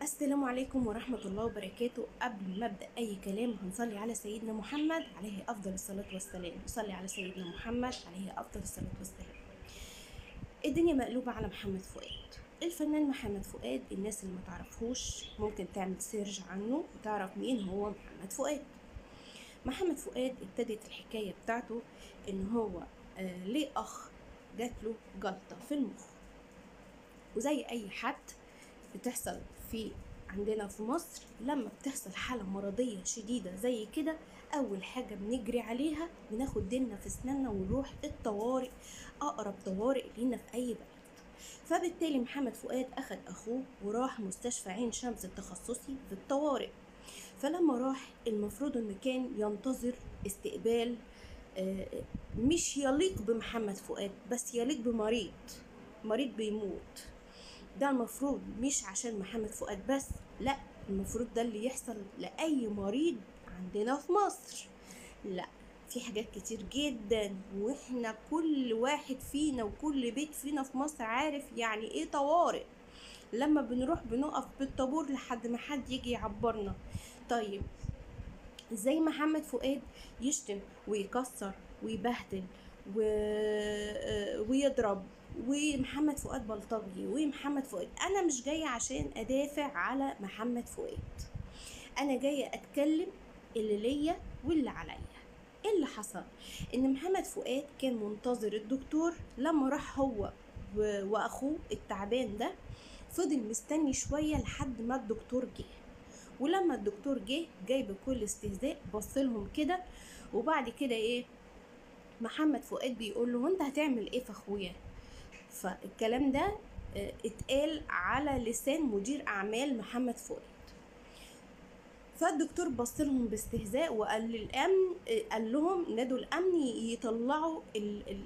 السلام عليكم ورحمة الله وبركاته. قبل ما أبدأ أي كلام هنصلي على سيدنا محمد عليه أفضل الصلاة والسلام. نصلي على سيدنا محمد عليه أفضل الصلاة والسلام. الدنيا مقلوبة على محمد فؤاد. الفنان محمد فؤاد، الناس اللي ما تعرفهوش ممكن تعمل سيرج عنه وتعرف مين هو محمد فؤاد. محمد فؤاد ابتدت الحكاية بتاعته إن هو ليه أخ جاتله جلطة في المخ، وزي أي حد بتحصل عندنا في مصر لما بتحصل حالة مرضية شديدة زي كده، أول حاجة بنجري عليها بناخد ديلنا في سناننا ونروح الطوارئ، أقرب طوارئ لينا في أي بلد. فبالتالي محمد فؤاد أخد أخوه وراح مستشفى عين شمس التخصصي في الطوارئ. فلما راح المفروض إنه كان ينتظر استقبال مش يليق بمحمد فؤاد، بس يليق مريض بيموت. ده المفروض مش عشان محمد فؤاد بس، لا، المفروض ده اللي يحصل لأي مريض عندنا في مصر. لا، في حاجات كتير جدا، واحنا كل واحد فينا وكل بيت فينا في مصر عارف يعني ايه طوارئ. لما بنروح بنقف بالطابور لحد ما حد يجي يعبرنا. طيب ازاي محمد فؤاد يشتم ويكسر ويبهدل ويضرب، ومحمد فؤاد بلطجي، ومحمد فؤاد؟ انا مش جايه عشان ادافع على محمد فؤاد، انا جايه اتكلم اللي ليا واللي عليا. ايه اللي حصل؟ ان محمد فؤاد كان منتظر الدكتور. لما راح هو واخوه التعبان ده، فضل مستني شويه لحد ما الدكتور جه. ولما الدكتور جاي بكل استهزاء بصلهم كده، وبعد كده ايه، محمد فؤاد بيقول له انت هتعمل ايه في اخويا؟ فالكلام ده اتقال على لسان مدير اعمال محمد فؤاد. فالدكتور بص لهم باستهزاء وقال للامن، قال لهم نادوا الامن يطلعوا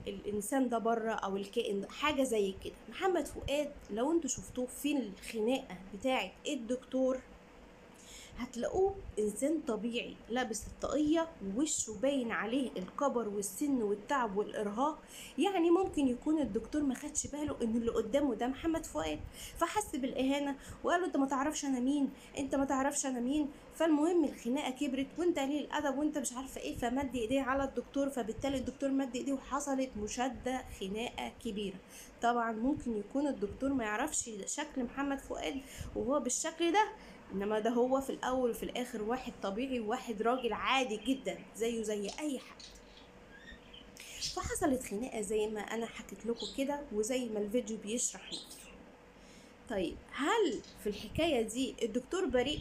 الانسان ده بره او الكائن ده، حاجه زي كده. محمد فؤاد لو انتوا شفتوه في الخناقه بتاعه الدكتور هتلاقوه انسان طبيعي، لابس الطاقية ووشه باين عليه الكبر والسن والتعب والارهاق. يعني ممكن يكون الدكتور ما خدش باله ان اللي قدامه ده محمد فؤاد، فحس بالاهانة وقال له انت ما تعرفش انا مين، انت ما تعرفش انا مين. فالمهم الخناقة كبرت وانت قليل الادب وانت مش عارفة ايه، فمد ايديه على الدكتور، فبالتالي الدكتور مد ايديه وحصلت مشادة، خناقة كبيرة. طبعا ممكن يكون الدكتور ما يعرفش شكل محمد فؤاد وهو بالشكل ده، انما ده هو في الاول وفي الاخر واحد طبيعي وواحد راجل عادي جدا زيه زي اي حد. فحصلت خناقه زي ما انا حكيت لكم كده وزي ما الفيديو بيشرح نفسه. طيب هل في الحكايه دي الدكتور بريء؟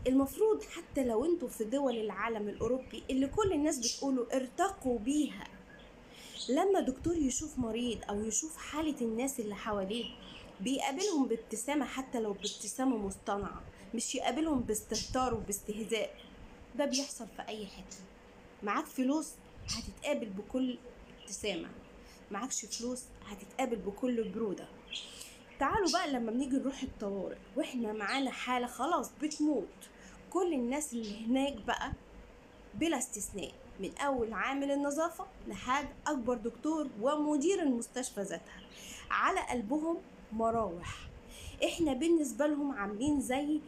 المفروض حتى لو انتوا في دول العالم الاوروبي اللي كل الناس بتقولوا ارتقوا بيها، لما دكتور يشوف مريض او يشوف حالة الناس اللي حواليه بيقابلهم بابتسامة، حتى لو بابتسامة مصطنعة، مش يقابلهم باستهتار وباستهزاء. ده بيحصل في اي حتة. معاك فلوس هتتقابل بكل ابتسامة، معاكش فلوس هتتقابل بكل برودة. تعالوا بقى لما بنيجي نروح الطوارئ واحنا معانا حالة خلاص بتموت، كل الناس اللي هناك بقى بلا استثناء، من اول عامل النظافة لحد اكبر دكتور ومدير المستشفى ذاتها، على قلبهم مراوح. احنا بالنسبة لهم عاملين زي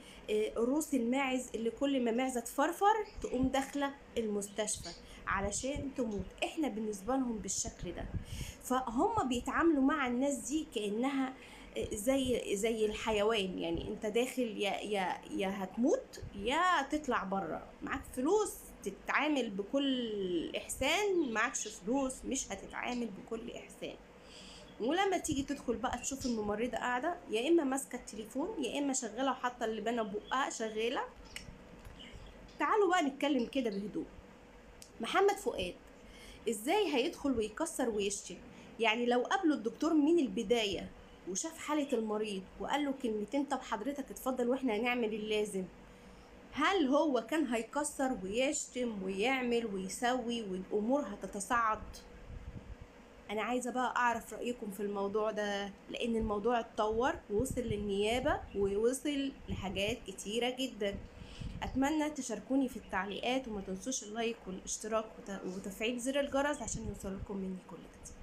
روس الماعز اللي كل ما معزة تفرفر تقوم داخلة المستشفى علشان تموت. احنا بالنسبة لهم بالشكل ده. فهم بيتعاملوا مع الناس دي كأنها زي الحيوان، يعني انت داخل يا هتموت يا تطلع بره، معاك فلوس تتعامل بكل احسان، معكش فلوس مش هتتعامل بكل احسان. ولما تيجي تدخل بقى تشوف الممرضة قاعدة يا اما ماسكة التليفون يا اما شغالة وحاطة اللبانة بقها شغالة. تعالوا بقى نتكلم كده بهدوء. محمد فؤاد ازاي هيدخل ويكسر ويشتم؟ يعني لو قابله الدكتور من البداية وشاف حالة المريض وقال له كلمتين طب حضرتك اتفضل واحنا هنعمل اللازم، هل هو كان هيكسر ويشتم ويعمل ويسوي والامور هتتصاعد؟ انا عايزة بقى اعرف رأيكم في الموضوع ده، لان الموضوع اتطور ووصل للنيابة ووصل لحاجات كتيرة جدا. اتمنى تشاركوني في التعليقات وما تنسوش اللايك والاشتراك وتفعيل زر الجرس عشان يوصلكم مني كل جديد.